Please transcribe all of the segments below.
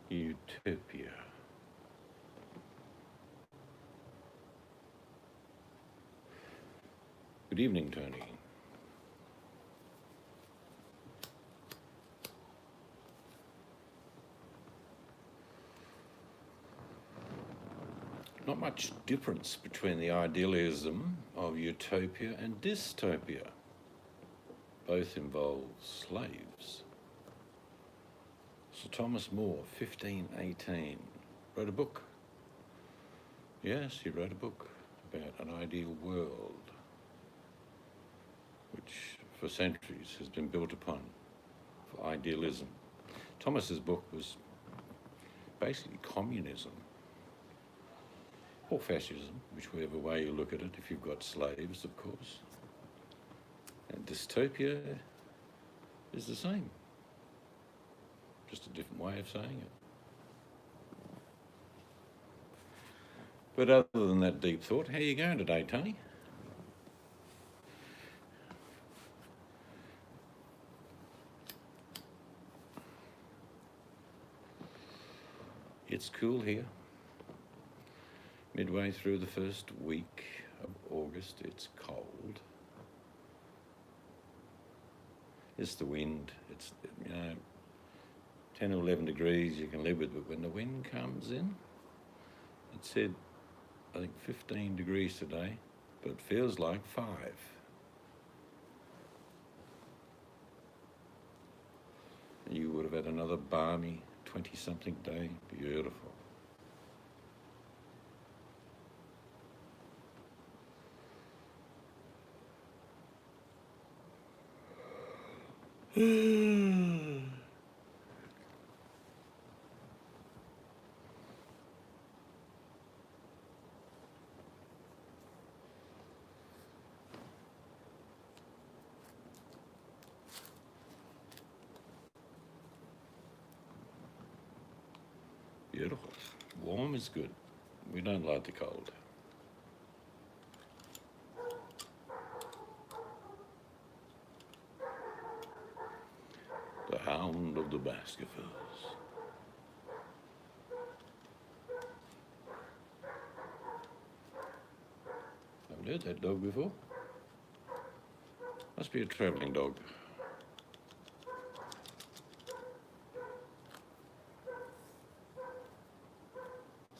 Utopia. Good evening, Tony. Not much difference between the idealism of utopia and dystopia. Both involve slaves. Sir Thomas More, 1518, wrote a book. Yes, he wrote a book about an ideal world, which for centuries has been built upon for idealism. Thomas's book was basically communism, or fascism, whichever way you look at it, if you've got slaves, of course. And dystopia is the same, just a different way of saying it. But other than that deep thought, how are you going today, Tony? It's cool here. Midway through the first week of August, it's cold. It's the wind. It's, 10 or 11 degrees you can live with, but when the wind comes in, it said, I think 15 degrees today, but it feels like 5. And you would have had another balmy 20-something day. Beautiful. Beautiful. Warm is good. We don't like the cold. The hound of the Baskervilles. Haven't heard that dog before. Must be a travelling dog.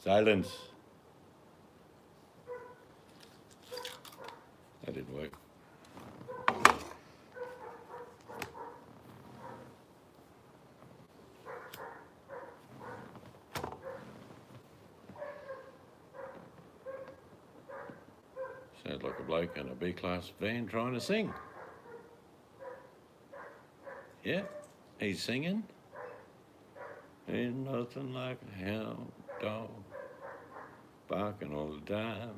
Silence. That didn't work. Sounds like a bloke in a B-class van trying to sing. Yeah, he's singing. Ain't nothing like a hound dog barking all the time.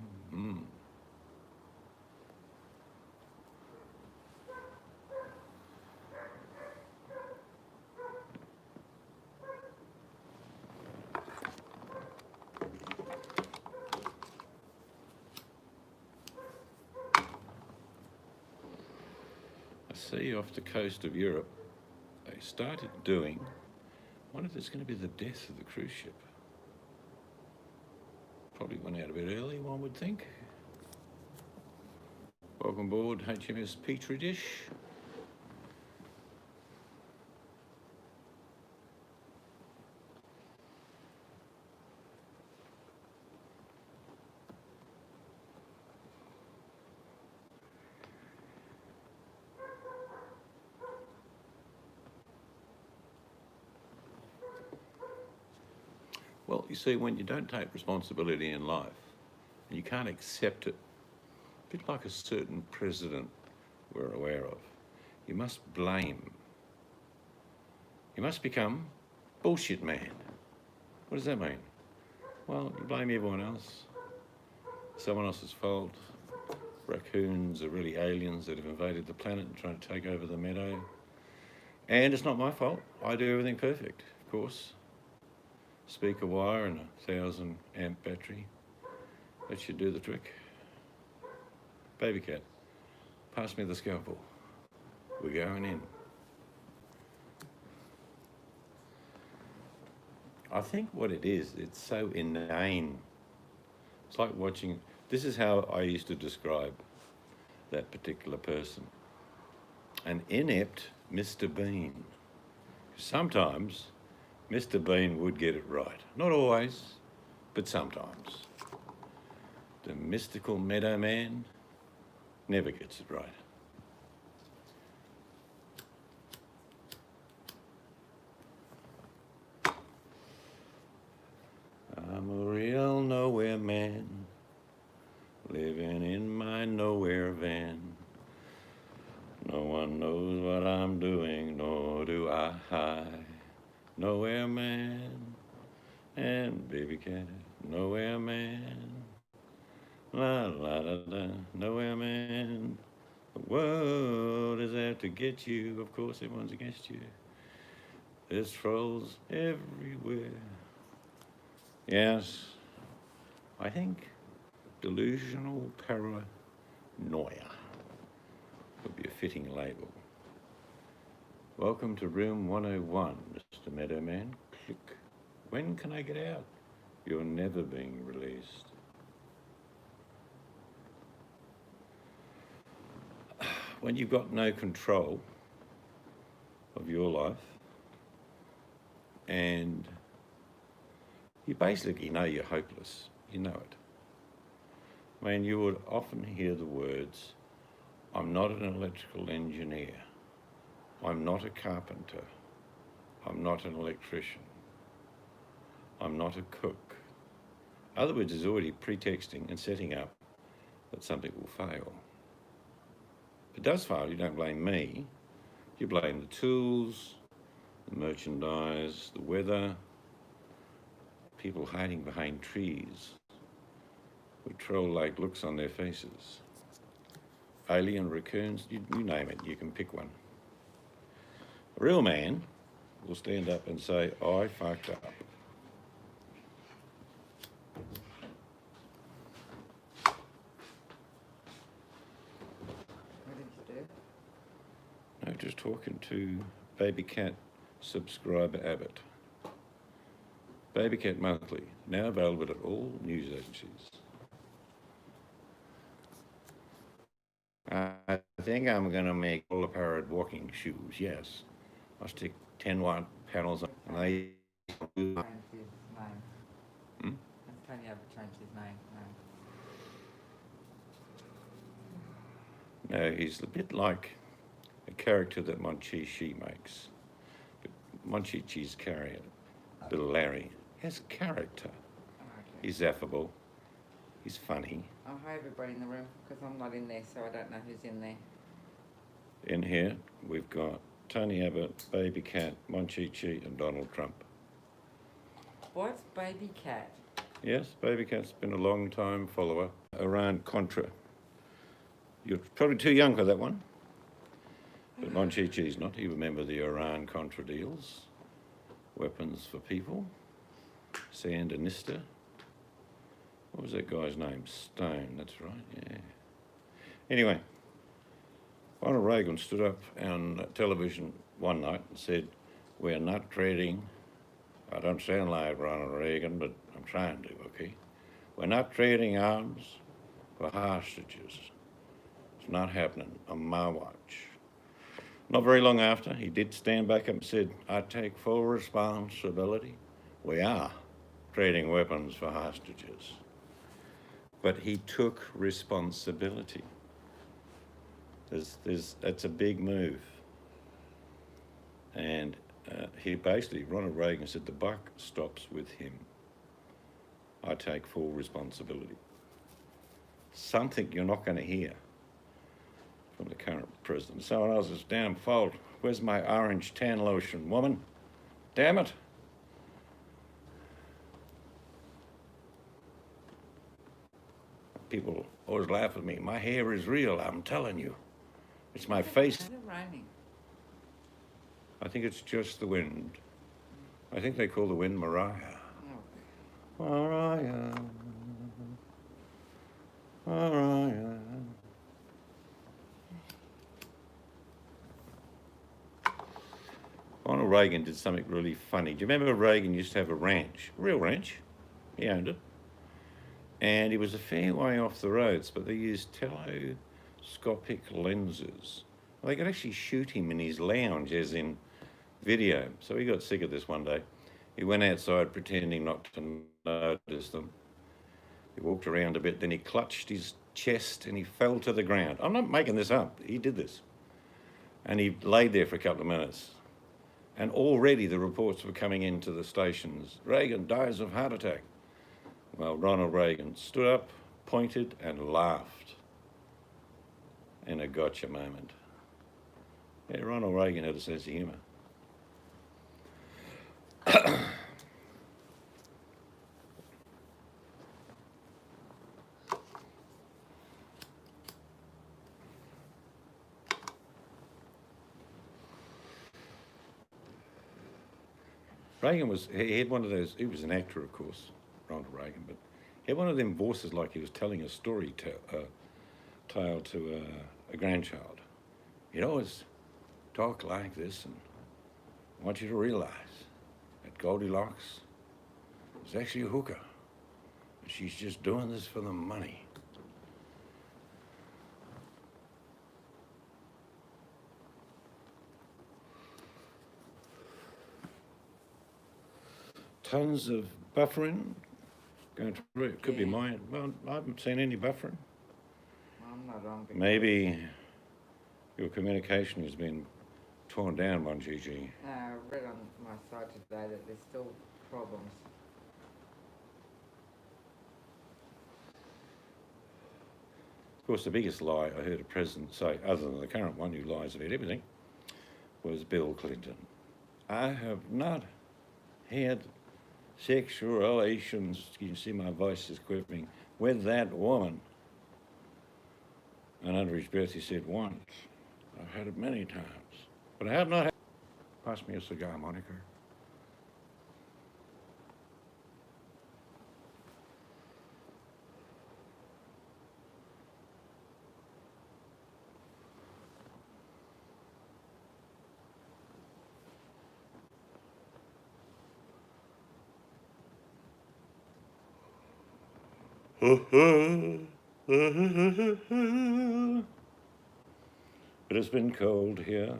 I see off the coast of Europe, they started doing, I wonder if there's going to be the death of the cruise ship. Probably went out a bit early, one would think. Welcome aboard HMS Petri Dish. Well, you see, when you don't take responsibility in life, and you can't accept it, a bit like a certain president we're aware of, you must blame. You must become bullshit man. What does that mean? Well, you blame everyone else. Someone else's fault. Raccoons are really aliens that have invaded the planet and trying to take over the meadow. And it's not my fault. I do everything perfect, of course. Speaker wire and a 1,000 amp battery. That should do the trick. Baby cat, pass me the scalpel. We're going in. I think what it is, it's so inane. It's like watching, this is how I used to describe that particular person. An inept Mr. Bean. Sometimes Mr. Bean would get it right. Not always, but sometimes. The mystical Meadowman never gets it right. I'm a real nowhere man, living in my nowhere van. No one knows what I'm doing, nor do I. Nowhere man and baby cat, nowhere man. La la da da, nowhere man. The world is out to get you. Of course, everyone's against you. There's trolls everywhere. Yes, I think delusional paranoia would be a fitting label. Welcome to room 101, Mr. Meadowman. Click. When can I get out? You're never being released. When you've got no control of your life and you basically know you're hopeless, you know it. I mean, you would often hear the words, I'm not an electrical engineer, I'm not a carpenter, I'm not an electrician, I'm not a cook. In other words, is already pretexting and setting up that something will fail. If it does fail, you don't blame me, you blame the tools, the merchandise, the weather, people hiding behind trees with troll-like looks on their faces. Alien raccoons, you name it, you can pick one. A real man will stand up and say, I fucked up. What did you do? No, just talking to Baby Cat subscriber Abbott. Baby Cat Monthly, now available at all news agencies. I think I'm going to make all apparent walking shoes, yes. I'll stick 10 watt panels on and they... Change his name. Hmm? Has Tony ever changed his name? No. No, he's a bit like a character that Monchichi makes. But Monchichi's carrier, little Larry, has character. Oh, okay. He's affable, he's funny. Oh, hi everybody in the room, because I'm not in there, so I don't know who's in there. In here, we've got Tony Abbott, Baby Cat, Monchichi and Donald Trump. What's Baby Cat? Yes, Baby Cat's been a long time follower. Iran-Contra. You're probably too young for that one. But Monchichi's not. You remember the Iran-Contra deals. Weapons for people. Sandinista. What was that guy's name? Stone, that's right, yeah. Anyway, Ronald Reagan stood up on television one night and said, we're not trading, I don't sound like Ronald Reagan, but I'm trying to, okay? We're not trading arms for hostages. It's not happening on my watch. Not very long after, he did stand back up and said, I take full responsibility. We are trading weapons for hostages. But he took responsibility. That's a big move. And he basically, Ronald Reagan said, the buck stops with him. I take full responsibility. Something you're not going to hear from the current president. Someone else is damn fault. Where's my orange tan lotion, woman? Damn it. People always laugh at me. My hair is real, I'm telling you. It's my face. Is it raining? I think it's just the wind. I think they call the wind Mariah. Oh. Mariah. Mariah. Ronald Ronald Reagan did something really funny. Do you remember Reagan used to have a ranch, a real ranch? He owned it. And he was a fair way off the roads, but they used telescopic lenses. Well, they could actually shoot him in his lounge, as in video. So he got sick of this one day. He went outside pretending not to notice them. He walked around a bit, then he clutched his chest and he fell to the ground. I'm not making this up. He did this. And he laid there for a couple of minutes. And already the reports were coming into the stations. Reagan dies of heart attack. Well, Ronald Reagan stood up, pointed, and laughed in a gotcha moment. Yeah, Ronald Reagan had a sense of humour. He had one of those, he was an actor, of course, Ronald Reagan, but he had one of them voices like he was telling a story tale to a grandchild. He'd always talk like this, and I want you to realise that Goldilocks is actually a hooker. She's just doing this for the money. Tons of buffering going through. It could be mine. Well, I haven't seen any buffering. I'm not on. Maybe your communication has been torn down by GG. I read on my site today that there's still problems. Of course, the biggest lie I heard a president say, other than the current one who lies about everything, was Bill Clinton. I have not had sexual relations, you can see my voice is quivering, with that woman. And under his breath he said, once. I've had it many times. But I have not had... Pass me a cigar, Monica. It has been cold here.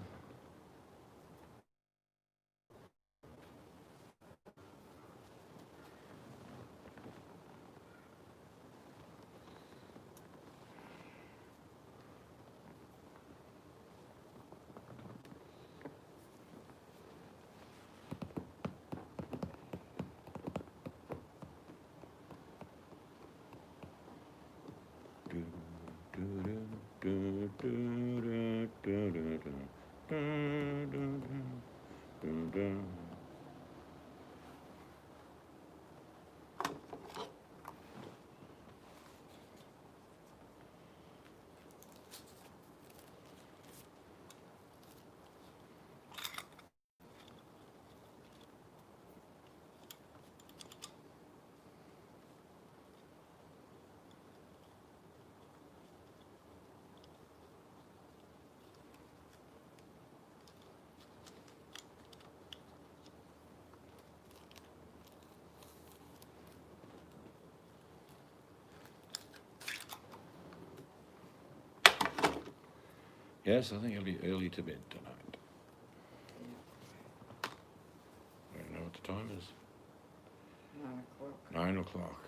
Yes, I think I'll be early to bed tonight. I don't know what the time is. 9 o'clock. 9 o'clock.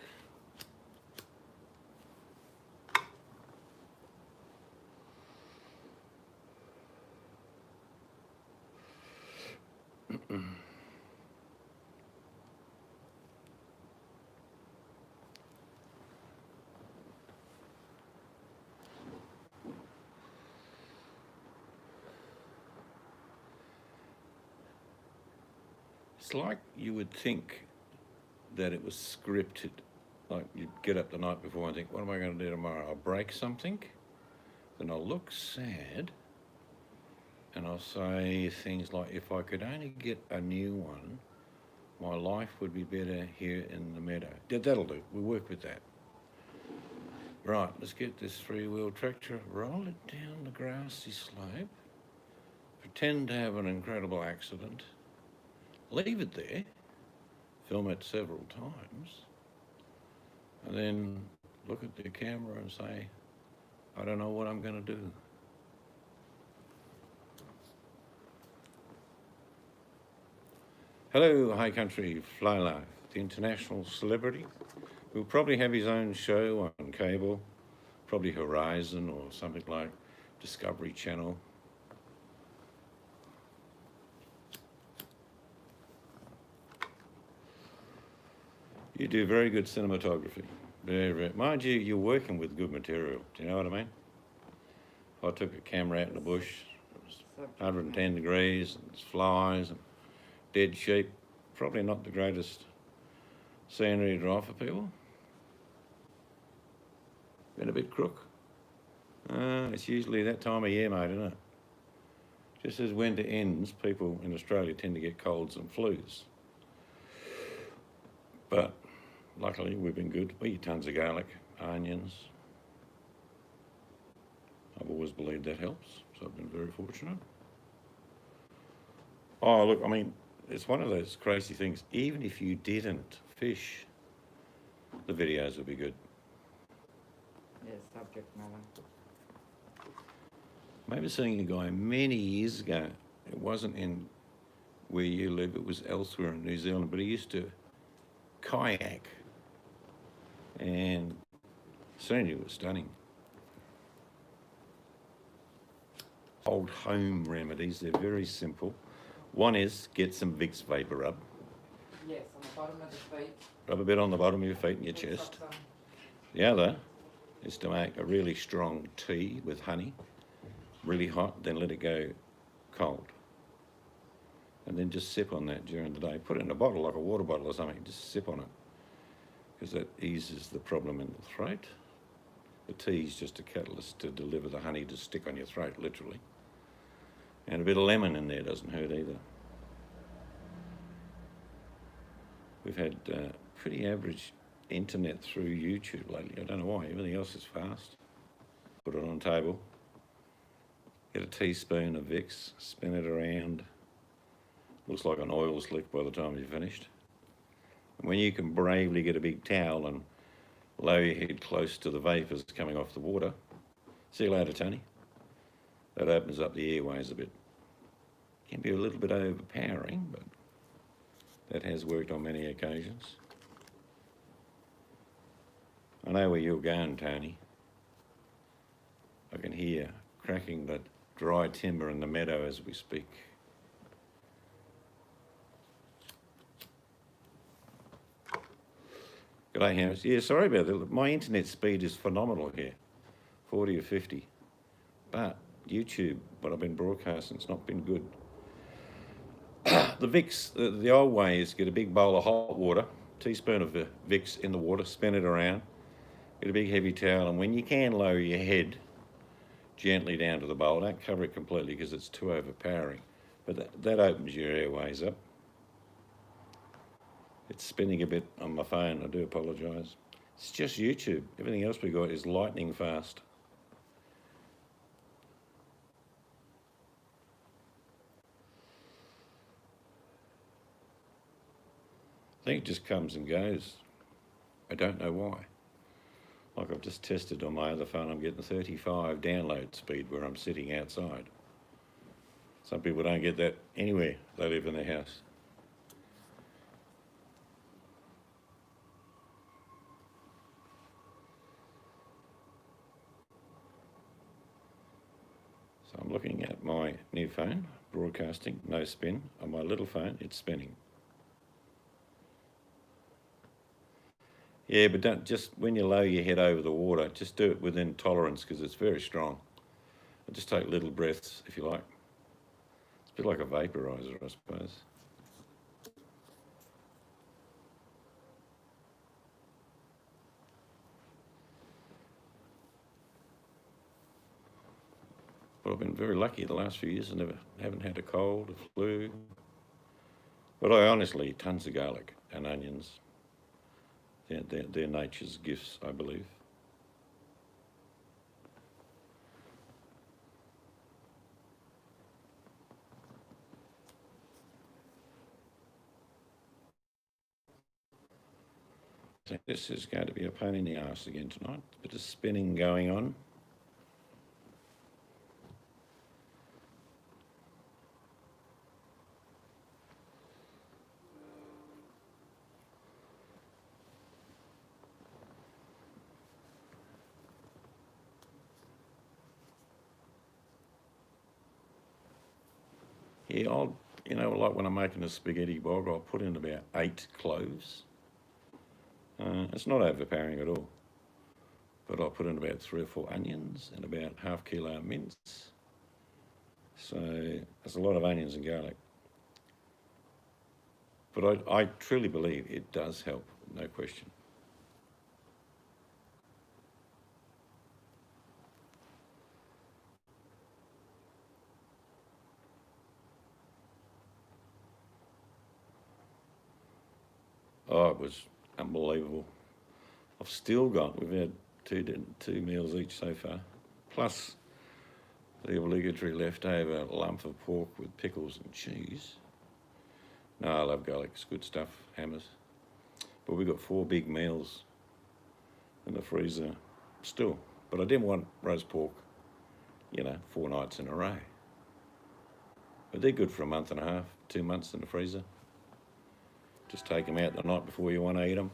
It's like you would think that it was scripted. Like you'd get up the night before and think, what am I going to do tomorrow? I'll break something, then I'll look sad, and I'll say things like, if I could only get a new one, my life would be better here in the meadow. That'll do. We'll work with that. Right, let's get this three-wheel tractor, roll it down the grassy slope, pretend to have an incredible accident, leave it there, film it several times, and then look at the camera and say, I don't know what I'm going to do. Hello, High Country Fly Life, the international celebrity who'll probably have his own show on cable, probably Horizon or something like Discovery Channel. You do very good cinematography. Very, very. Mind you, you're working with good material. Do you know what I mean? If I took a camera out in the bush, it was 110 degrees, and it's flies and dead sheep. Probably not the greatest scenery to drive for people. Been a bit crook. It's usually that time of year, mate, isn't it? Just as winter ends, people in Australia tend to get colds and flus. But luckily, we've been good. We eat tons of garlic, onions. I've always believed that helps, so I've been very fortunate. Oh, look, I mean, it's one of those crazy things. Even if you didn't fish, the videos would be good. Yeah, subject matter. I remember seeing a guy many years ago. It wasn't in where you live, it was elsewhere in New Zealand, but he used to kayak. And scenery was stunning. Old home remedies, they're very simple. One is get some Vicks Vapor Rub. Yes, on the bottom of the feet. Rub a bit on the bottom of your feet and your Put chest. socks on. The other is to make a really strong tea with honey, really hot, then let it go cold. And then just sip on that during the day. Put it in a bottle, like a water bottle or something, just sip on it, because that eases the problem in the throat. The tea is just a catalyst to deliver the honey to stick on your throat, literally. And a bit of lemon in there doesn't hurt either. We've had pretty average internet through YouTube lately. I don't know why, everything else is fast. Put it on the table. Get a teaspoon of Vicks, spin it around. Looks like an oil slick by the time you're finished. And when you can bravely get a big towel and lower your head close to the vapours coming off the water, see you later, Tony. That opens up the airways a bit. Can be a little bit overpowering, but that has worked on many occasions. I know where you're going, Tony. I can hear cracking the dry timber in the meadow as we speak. G'day, Harris. Yeah, sorry about that. My internet speed is phenomenal here, 40 or 50. But YouTube, what I've been broadcasting, it's not been good. The Vicks, the old way is get a big bowl of hot water, teaspoon of Vicks in the water, spin it around, get a big heavy towel, and when you can, lower your head gently down to the bowl. Don't cover it completely because it's too overpowering. But that opens your airways up. It's spinning a bit on my phone, I do apologise. It's just YouTube. Everything else we got is lightning fast. I think it just comes and goes. I don't know why. Like I've just tested on my other phone, I'm getting 35 download speed where I'm sitting outside. Some people don't get that anywhere they live in their house. So I'm looking at my new phone, broadcasting, no spin. On my little phone, it's spinning. Yeah, but don't, just when you lower your head over the water, just do it within tolerance because it's very strong. And just take little breaths if you like. It's a bit like a vaporizer, I suppose. But I've been very lucky the last few years. I haven't had a cold, a flu. But I honestly eat tons of garlic and onions. They're nature's gifts, I believe. This is going to be a pain in the arse again tonight. Bit of spinning going on. Yeah, like when I'm making a spaghetti bog, I'll put in about 8 cloves. It's not overpowering at all. But I'll put in about 3 or 4 onions and about half kilo mince. So that's a lot of onions and garlic. But I truly believe it does help, no question. Oh, it was unbelievable. I've still got, we've had two meals each so far, plus the obligatory leftover lump of pork with pickles and cheese. No, I love garlic, it's good stuff, hammers. But we've got 4 big meals in the freezer still. But I didn't want roast pork, 4 nights in a row. But they're good for a month and a half, 2 months in the freezer. Just take them out the night before you want to eat them.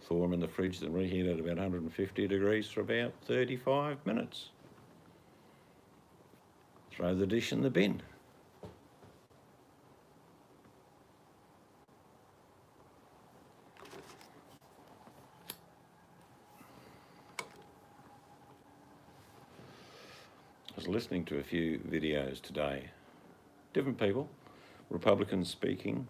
Thaw them in the fridge, then reheat at about 150 degrees for about 35 minutes. Throw the dish in the bin. I was listening to a few videos today. Different people, Republicans speaking.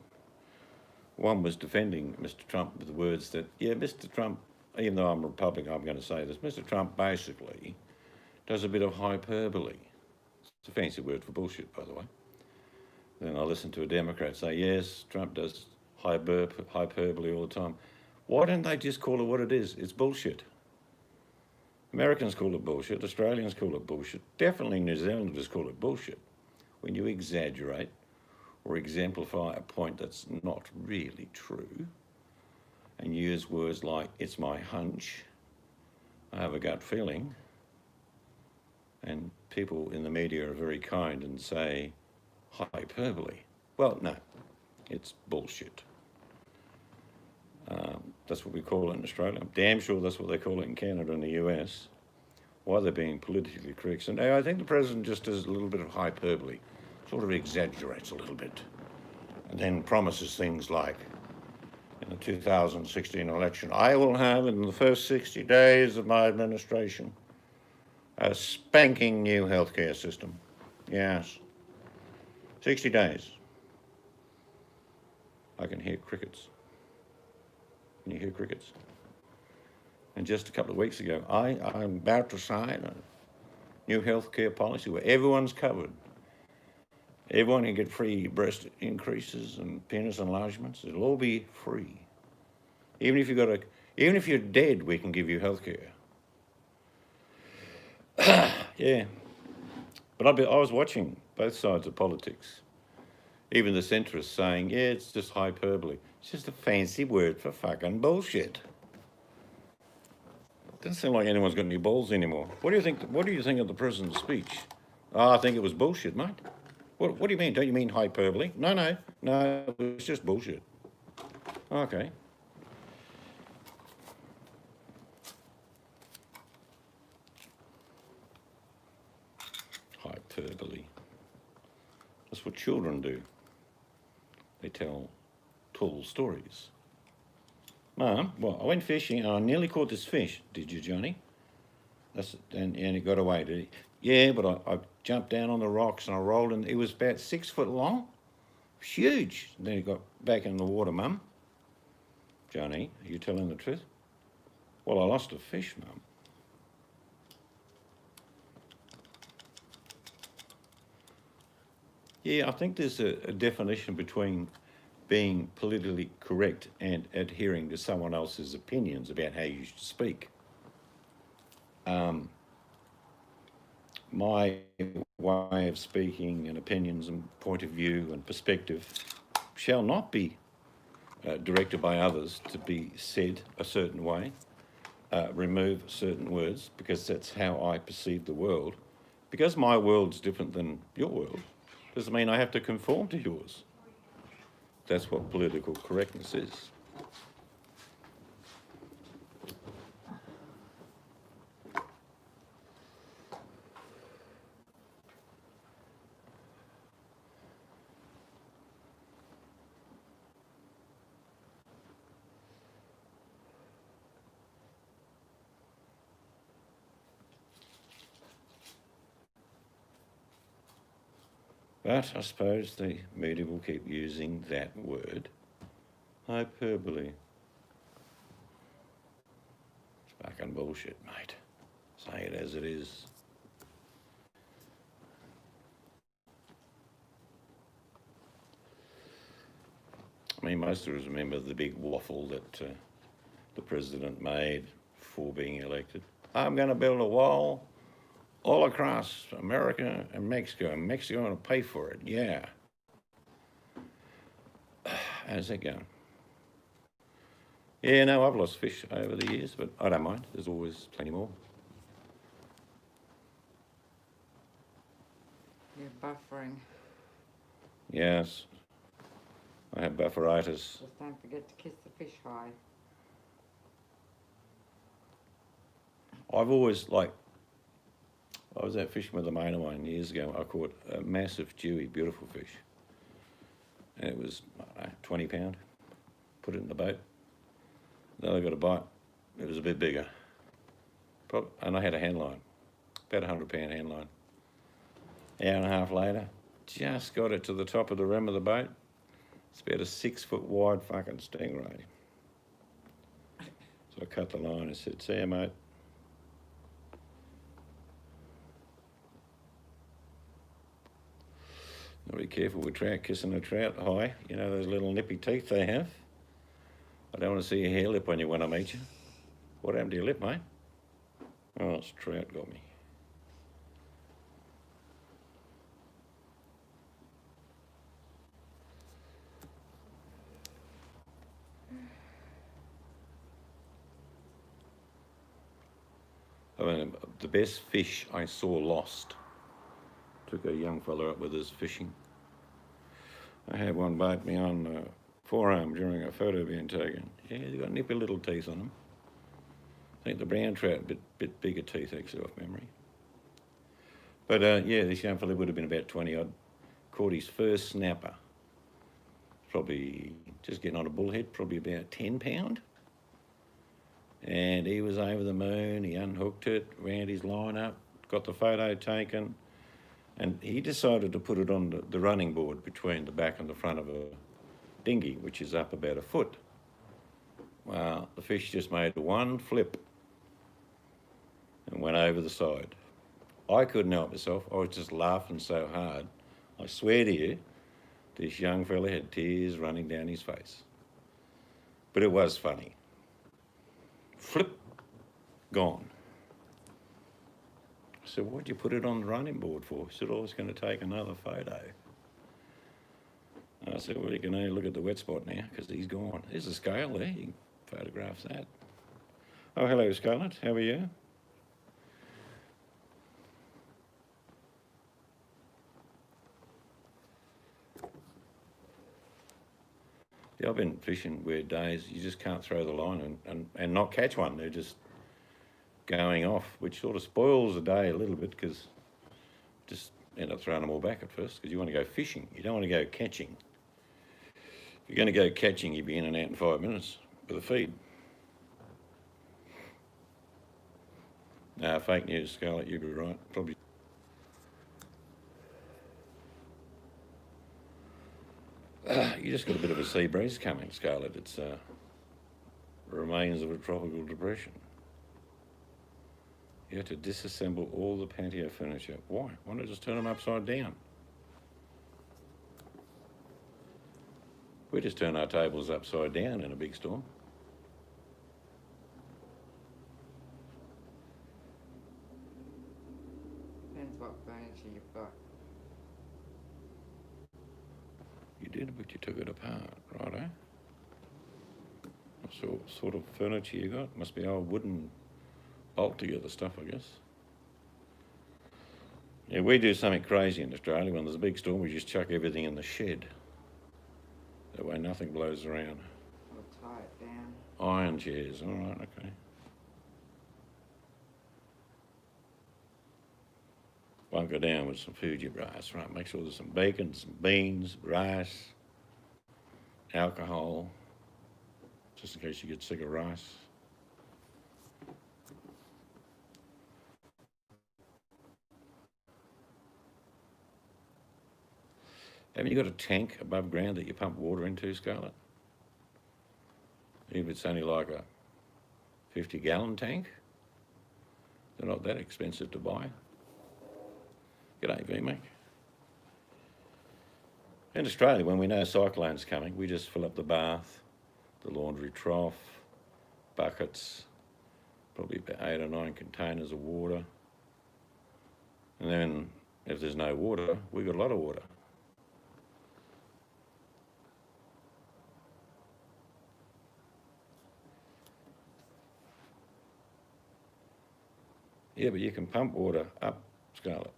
One was defending Mr. Trump with the words that, Mr. Trump, even though I'm a Republican, I'm going to say this, Mr. Trump basically does a bit of hyperbole. It's a fancy word for bullshit, by the way. Then I listened to a Democrat say, yes, Trump does hyperbole all the time. Why don't they just call it what it is? It's bullshit. Americans call it bullshit, Australians call it bullshit, definitely New Zealanders call it bullshit. When you exaggerate or exemplify a point that's not really true and use words like, it's my hunch, I have a gut feeling, and people in the media are very kind and say hyperbole. Well, no, it's bullshit. That's what we call it in Australia. I'm damn sure that's what they call it in Canada and the US. Why they're being politically correct. So now I think the president just does a little bit of hyperbole, sort of exaggerates a little bit, and then promises things like, in the 2016 election, I will have in the first 60 days of my administration a spanking new healthcare system. Yes. 60 days. I can hear crickets. Can you hear crickets? And just a couple of weeks ago, I'm about to sign a new healthcare policy where everyone's covered. Everyone can get free breast increases and penis enlargements. It'll all be free. Even if you're dead, we can give you healthcare. Yeah. But I was watching both sides of politics. Even the centrists saying, it's just hyperbole. It's just a fancy word for fucking bullshit. Doesn't seem like anyone's got any balls anymore. What do you think of the president's speech? I think it was bullshit, mate. What do you mean? Don't you mean hyperbole? No, it's just bullshit. Okay. Hyperbole. That's what children do. They tell tall stories. No, well, I went fishing and I nearly caught this fish. Did you, Johnny? And it got away, did it? Yeah, but I jumped down on the rocks and I rolled and it was about 6 foot long. Huge. And then it got back in the water, Mum. Johnny, are you telling the truth? Well, I lost a fish, Mum. Yeah, I think there's a definition between being politically correct and adhering to someone else's opinions about how you should speak. My way of speaking and opinions and point of view and perspective shall not be directed by others to be said a certain way, remove certain words, because that's how I perceive the world. Because my world's different than your world, doesn't mean I have to conform to yours. That's what political correctness is. But I suppose the media will keep using that word, hyperbole. It's fucking bullshit, mate. Say it as it is. I mean, most of us remember the big waffle that the president made before being elected. I'm going to build a wall all across America and Mexico going to pay for it. Yeah. How's that going? Yeah, no, I've lost fish over the years, but I don't mind. There's always plenty more. You're buffering. Yes. I have bufferitis. Just don't forget to kiss the fish high. I've always, like, I was out fishing with a mate of mine years ago. I caught a massive, dewy, beautiful fish. And it was, I don't know, 20 pound. Put it in the boat. Then I got a bite. It was a bit bigger. And I had a hand line, about 100 pound hand line. Hour and a half later, just got it to the top of the rim of the boat. It's about a 6 foot wide fucking stingray. So I cut the line and said, see you, mate. Be careful with trout, kissing a trout high. You know those little nippy teeth they have? I don't want to see your hair lip when you want to meet you. What happened to your lip, mate? Oh, it's trout got me. I mean, the best fish I saw lost. Took a young fella up with us fishing. I had one bite me on the forearm during a photo being taken. Yeah, they've got nippy little teeth on them. I think the brown trout, bit bigger teeth actually off memory. But yeah, this young fella would have been about 20 odd. Caught his first snapper. Probably just getting on a bullhead, probably about 10 pound. And he was over the moon, he unhooked it, wound his line up, got the photo taken. And he decided to put it on the running board between the back and the front of a dinghy, which is up about a foot. Well, the fish just made one flip and went over the side. I couldn't help myself. I was just laughing so hard. I swear to you, this young fella had tears running down his face. But it was funny. Flip, gone. I said, what'd you put it on the running board for? He said, I was going to take another photo. I said, well, you can only look at the wet spot now because he's gone. There's a scale there. You can photograph that. Oh, hello, Scarlett. How are you? Yeah, I've been fishing weird days. You just can't throw the line and not catch one. They're just going off, which sort of spoils the day a little bit because just end up throwing them all back at first because you want to go fishing. You don't want to go catching. If you're going to go catching, you'll be in and out in 5 minutes with a feed. Fake news, Scarlett, you'd be right. Probably. You just got a bit of a sea breeze coming, Scarlett. It's remains of a tropical depression. You have to disassemble all the patio furniture. Why? Why not just turn them upside down? We just turn our tables upside down in a big storm. Depends what furniture you've got. You did, but you took it apart, right, eh? sort of furniture you got? Must be old wooden bolt together stuff, I guess. Yeah, we do something crazy in Australia. When there's a big storm, we just chuck everything in the shed. That way nothing blows around. We'll tie it down. Iron chairs, all right, okay. Bunker down with some Fuji rice, right? Make sure there's some bacon, some beans, rice, alcohol, just in case you get sick of rice. Haven't you got a tank above ground that you pump water into, Scarlett? Even if it's only like a 50-gallon tank, they're not that expensive to buy. G'day, VMac. In Australia, when we know a cyclone's coming, we just fill up the bath, the laundry trough, buckets, probably about 8 or 9 containers of water. And then if there's no water, we've got a lot of water. Yeah, but you can pump water up, Scarlett.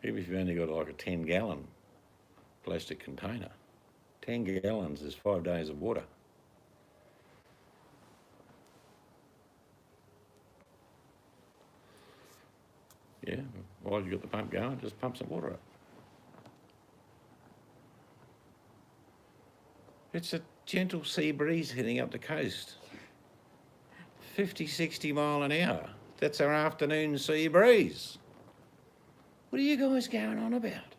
Even if you've only got like a 10-gallon plastic container. 10 gallons is 5 days of water. Yeah, while you got the pump going, just pump some water up. It's a gentle sea breeze heading up the coast. 50, 60 mile an hour. That's our afternoon sea breeze. What are you guys going on about?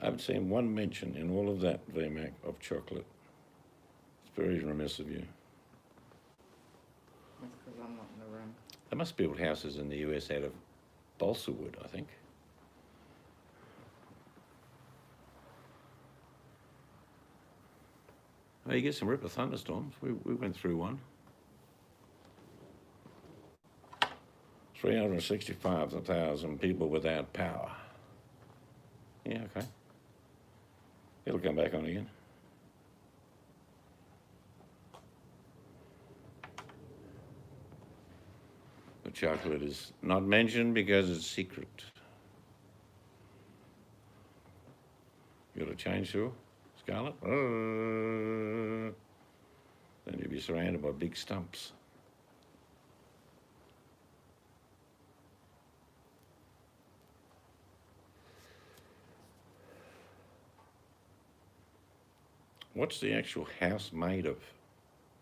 I haven't seen one mention in all of that, VMac, of chocolate. It's very remiss of you. That's because I'm not in the room. They must build houses in the US out of balsa wood, I think. Oh, you get some ripper thunderstorms. We went through one. 365,000 people without power. Yeah, okay. It'll come back on again. The chocolate is not mentioned because it's secret. You got a chainsaw, Scarlett? Then you'll be surrounded by big stumps. What's the actual house made of,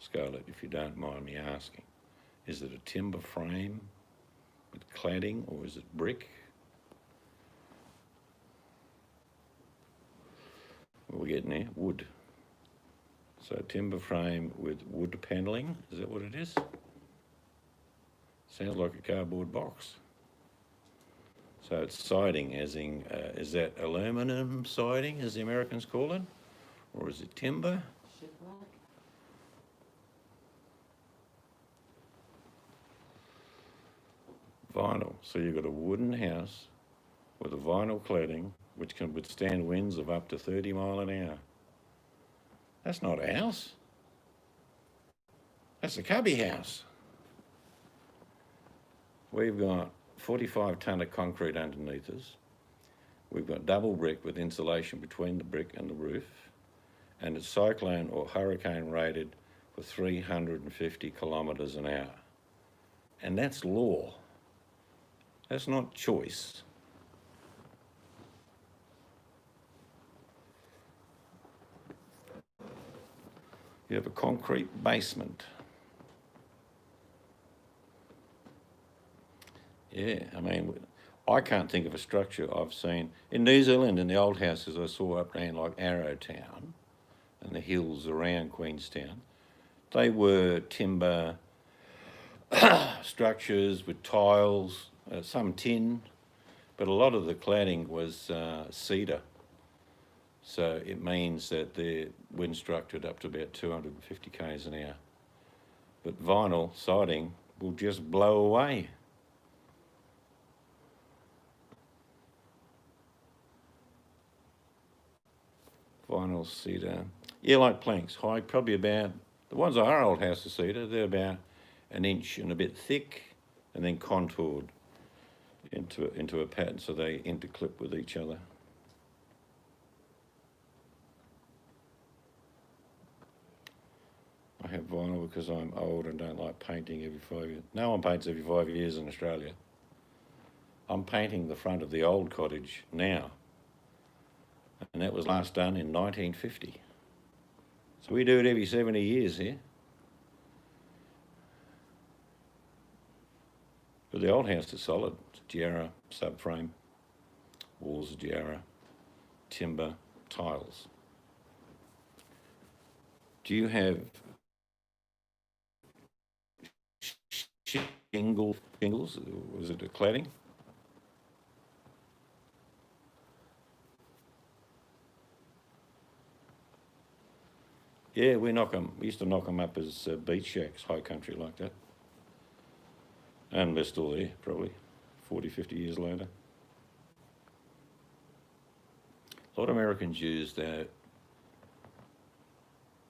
Scarlett, if you don't mind me asking? Is it a timber frame with cladding, or is it brick? What are we getting there? Wood. So timber frame with wood paneling, is that what it is? Sounds like a cardboard box. So it's siding, as in, is that aluminum siding, as the Americans call it? Or is it timber? Shipwreck? Vinyl. So you've got a wooden house with a vinyl cladding which can withstand winds of up to 30 mile an hour. That's not a house. That's a cubby house. We've got 45 tonne of concrete underneath us. We've got double brick with insulation between the brick and the roof. And it's cyclone or hurricane rated for 350 kilometres an hour. And that's law. That's not choice. You have a concrete basement. Yeah, I mean, I can't think of a structure I've seen. In New Zealand, in the old houses I saw up around like Arrowtown and the hills around Queenstown, they were timber structures with tiles, some tin, but a lot of the cladding was cedar. So it means that they're wind structured up to about 250 k's an hour. But vinyl siding will just blow away. vinyl cedar. Yeah, like planks, high, probably about, the ones our old house is cedar, they're about an inch and a bit thick, and then contoured into a pattern so they interclip with each other. I have vinyl because I'm old and don't like painting every 5 years. No one paints every 5 years in Australia. I'm painting the front of the old cottage now, and that was last done in 1950. So we do it every 70 years here. But the old house is solid. It's Giara subframe, walls are Giara, timber, tiles. Do you have shingles? Was it a cladding? Yeah, we used to knock them up as beach shacks, high country like that. And they're still there, probably 40, 50 years later. A lot of Americans use their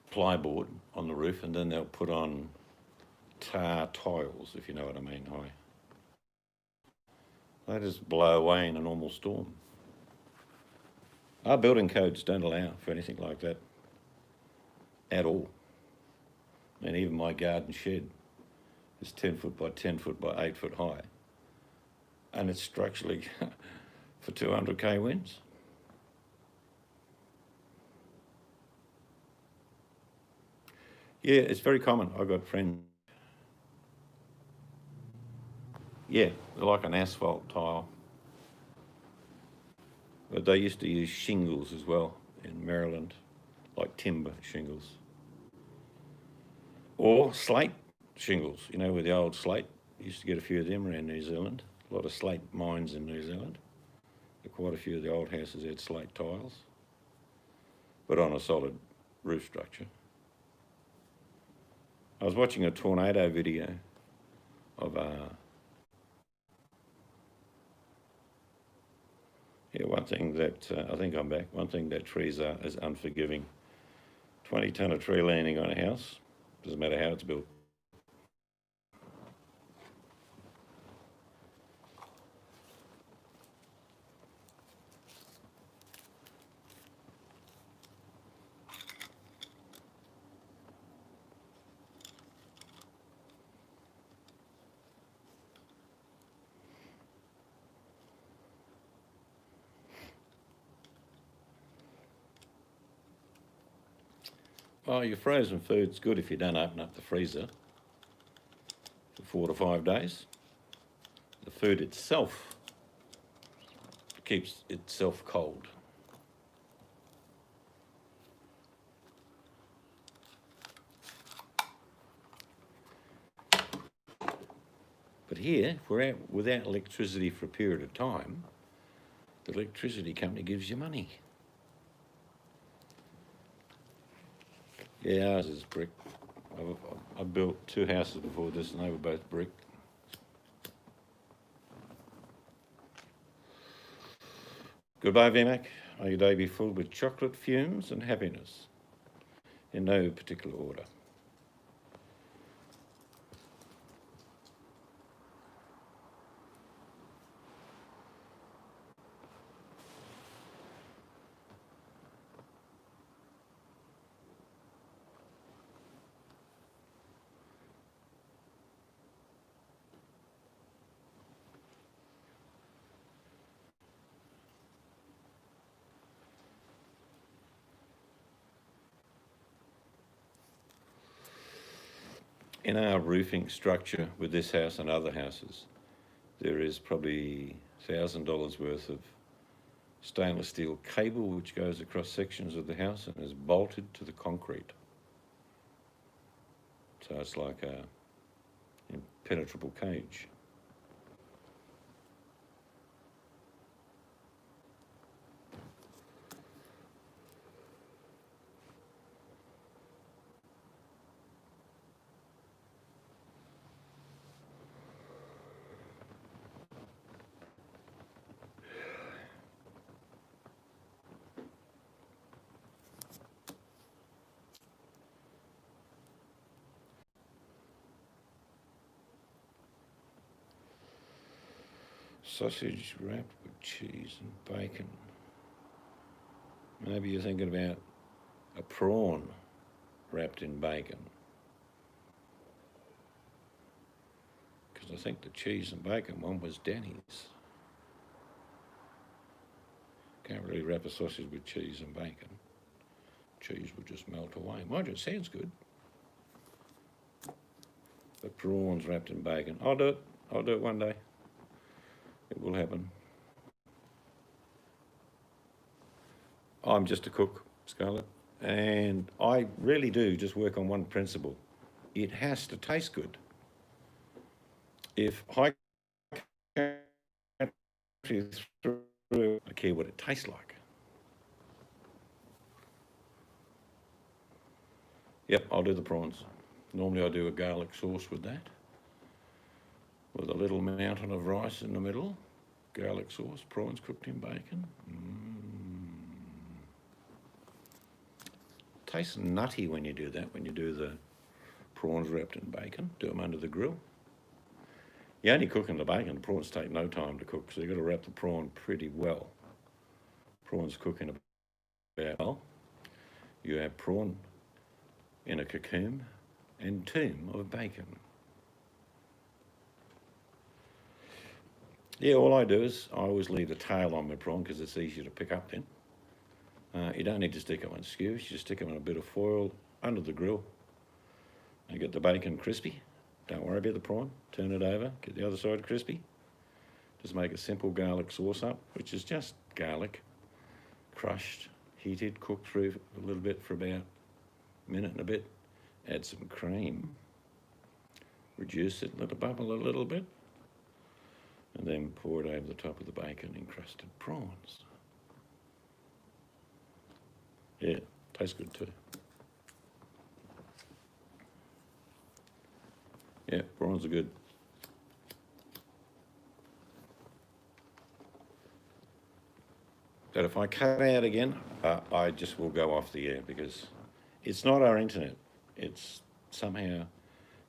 plyboard on the roof, and then they'll put on tar tiles, if you know what I mean. They just blow away in a normal storm. Our building codes don't allow for anything like that at all. And even my garden shed is 10 foot by 10 foot by 8 foot high. And it's structurally for 200k winds. Yeah, it's very common. I've got friends. Yeah, they're like an asphalt tile. But they used to use shingles as well in Maryland, like timber shingles. Or slate shingles, you know, with the old slate. Used to get a few of them around New Zealand. A lot of slate mines in New Zealand. Quite a few of the old houses had slate tiles, but on a solid roof structure. I was watching a tornado video of one thing that, I think I'm back, one thing that trees are is unforgiving. 20 tonne of tree landing on a house, doesn't matter how it's built. Oh, your frozen food's good if you don't open up the freezer for 4 to 5 days. The food itself keeps itself cold. But here, if we're out without electricity for a period of time, the electricity company gives you money. Yeah, ours is brick. I've built 2 houses before this and they were both brick. Goodbye, VMAC. May your day be filled with chocolate fumes and happiness, in no particular order. In our roofing structure with this house and other houses, there is probably $1,000 worth of stainless steel cable which goes across sections of the house and is bolted to the concrete. So it's like a impenetrable cage. Sausage wrapped with cheese and bacon. Maybe you're thinking about a prawn wrapped in bacon. Because I think the cheese and bacon one was Danny's. Can't really wrap a sausage with cheese and bacon. Cheese would just melt away. Mind you, it sounds good. But prawns wrapped in bacon. I'll do it. I'll do it one day. It will happen. I'm just a cook, Scarlett, and I really do just work on one principle. It has to taste good. If I can't through, I care what it tastes like. Yep, I'll do the prawns. Normally I do a garlic sauce with that, with a little mountain of rice in the middle, garlic sauce, prawns cooked in bacon. Tastes nutty when you do that, when you do the prawns wrapped in bacon. Do them under the grill. You're only cooking the bacon. The prawns take no time to cook, so you've got to wrap the prawn pretty well. Prawns cook in about, well, you have prawn in a cocoon and tomb of bacon. Yeah, all I do is I always leave the tail on my prawn because it's easier to pick up then. You don't need to stick them on skews, you just stick them in a bit of foil under the grill and get the bacon crispy. Don't worry about the prawn, turn it over, get the other side crispy. Just make a simple garlic sauce up, which is just garlic, crushed, heated, cooked through a little bit for about a minute and a bit. Add some cream, reduce it, let it bubble a little bit, and then pour it over the top of the bacon encrusted prawns. Yeah, tastes good too. Yeah, prawns are good. But if I cut out again, I just will go off the air because it's not our internet. It's somehow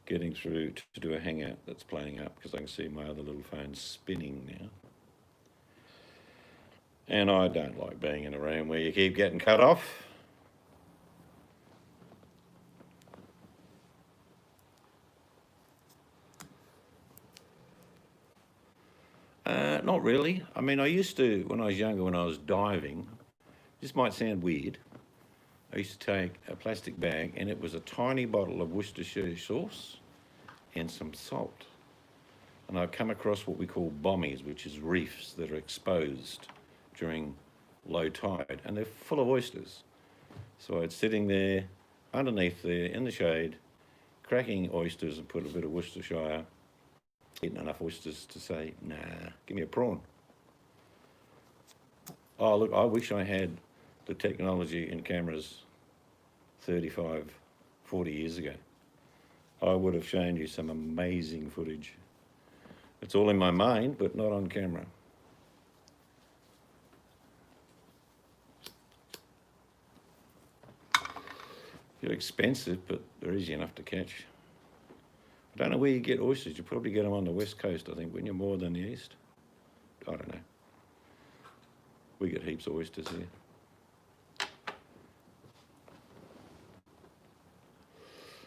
getting through to do a hangout that's playing up because I can see my other little phone spinning now. And I don't like being in a room where you keep getting cut off. Not really. I mean, I used to, when I was younger, when I was diving, this might sound weird, I used to take a plastic bag and it was a tiny bottle of Worcestershire sauce and some salt. And I'd come across what we call bommies, which is reefs that are exposed during low tide, and they're full of oysters. So I'd sitting there, underneath there, in the shade, cracking oysters and put a bit of Worcestershire, eating enough oysters to say, nah, give me a prawn. Oh, look, I wish I had the technology in cameras 35, 40 years ago. I would have shown you some amazing footage. It's all in my mind, but not on camera. They're expensive, but they're easy enough to catch. I don't know where you get oysters. You probably get them on the west coast, I think, wouldn't you, more than the east? I don't know. We get heaps of oysters here.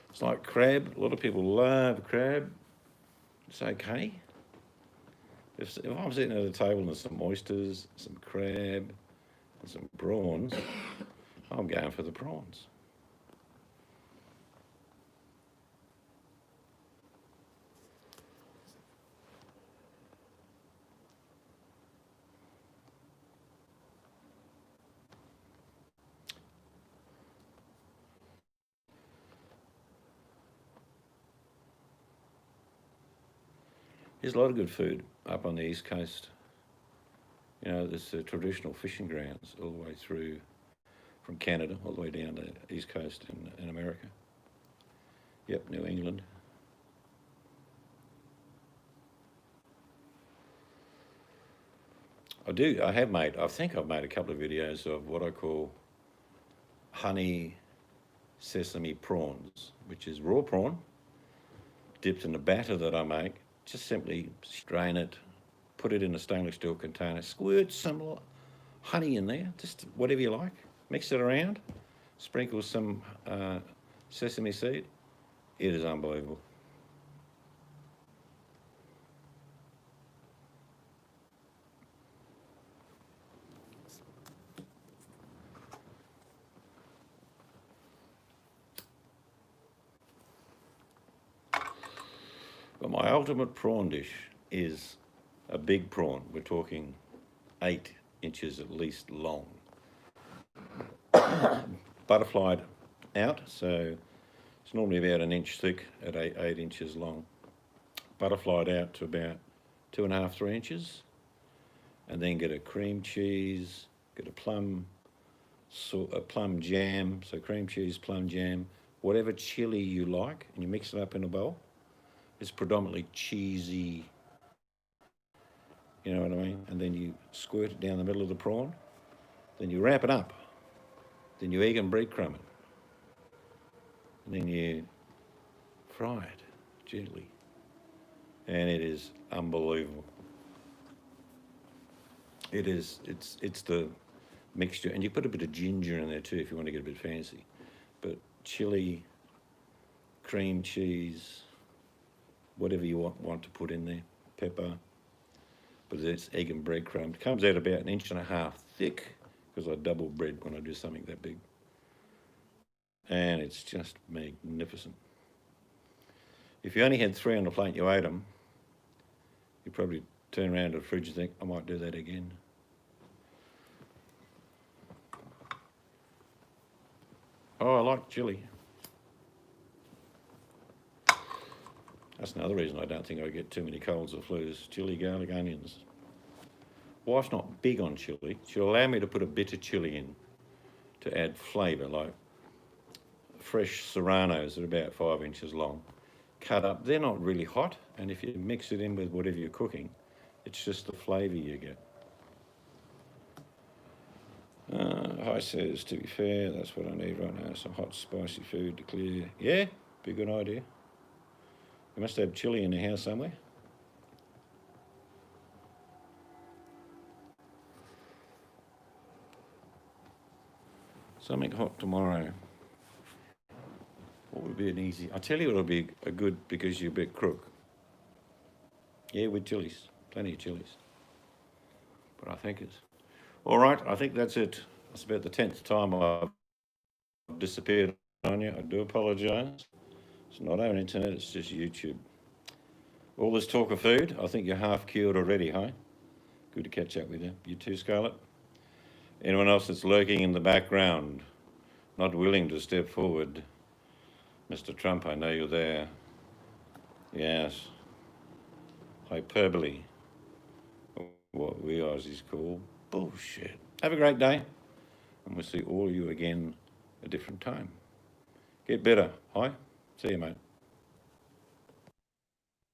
It's like crab. A lot of people love crab. It's okay. If I'm sitting at a table and there's some oysters, some crab, and some prawns, I'm going for the prawns. There's a lot of good food up on the East Coast. You know, there's the traditional fishing grounds all the way through from Canada, all the way down to the East Coast in America. Yep, New England. I think I've made a couple of videos of what I call honey sesame prawns, which is raw prawn dipped in a batter that I make. Just simply strain it, put it in a stainless steel container, squirt some honey in there, just whatever you like, mix it around, sprinkle some sesame seed. It is unbelievable. But my ultimate prawn dish is a big prawn. We're talking 8 inches at least long. Butterflied out, so it's normally about an inch thick at 8 inches long. Butterflied out to about 2.5, 3 inches. And then get a cream cheese, get a plum jam, so cream cheese, plum jam, whatever chili you like, and you mix it up in a bowl. It's predominantly cheesy, you know what I mean? And then you squirt it down the middle of the prawn. Then you wrap it up. Then you egg and breadcrumb it. And then you fry it gently. And it is unbelievable. It's the mixture. And you put a bit of ginger in there too if you want to get a bit fancy. But chili, cream cheese, whatever you want to put in there, pepper, but it's egg and breadcrumb. It comes out about 1.5 inches thick because I double bread when I do something that big. And it's just magnificent. If you only had 3 on the plate and you ate them, you'd probably turn around to the fridge and think, I might do that again. Oh, I like chili. That's another reason I don't think I get too many colds or flus. Chili, garlic, onions. Wife's not big on chili. She'll allow me to put a bit of chili in to add flavour, like fresh serranos that are about 5 inches long, cut up. They're not really hot, and if you mix it in with whatever you're cooking, it's just the flavour you get. Hi says, to be fair, that's what I need right now, some hot spicy food to clear. Yeah, be a good idea. You must have chili in the house somewhere. Something hot tomorrow. What would be an easy? I tell you it'll be a good because you're a bit crook. Yeah, with chilies. Plenty of chilies. But I think it's... All right, I think that's it. That's about the 10th time I've disappeared on you. I do apologise. It's not our internet, it's just YouTube. All this talk of food, I think you're half cured already, huh? Good to catch up with you. You too, Scarlett? Anyone else that's lurking in the background, not willing to step forward? Mr. Trump, I know you're there. Yes. Hyperbole. What we Aussies call bullshit. Have a great day, and we'll see all of you again a different time. Get better. Hi. See you, mate.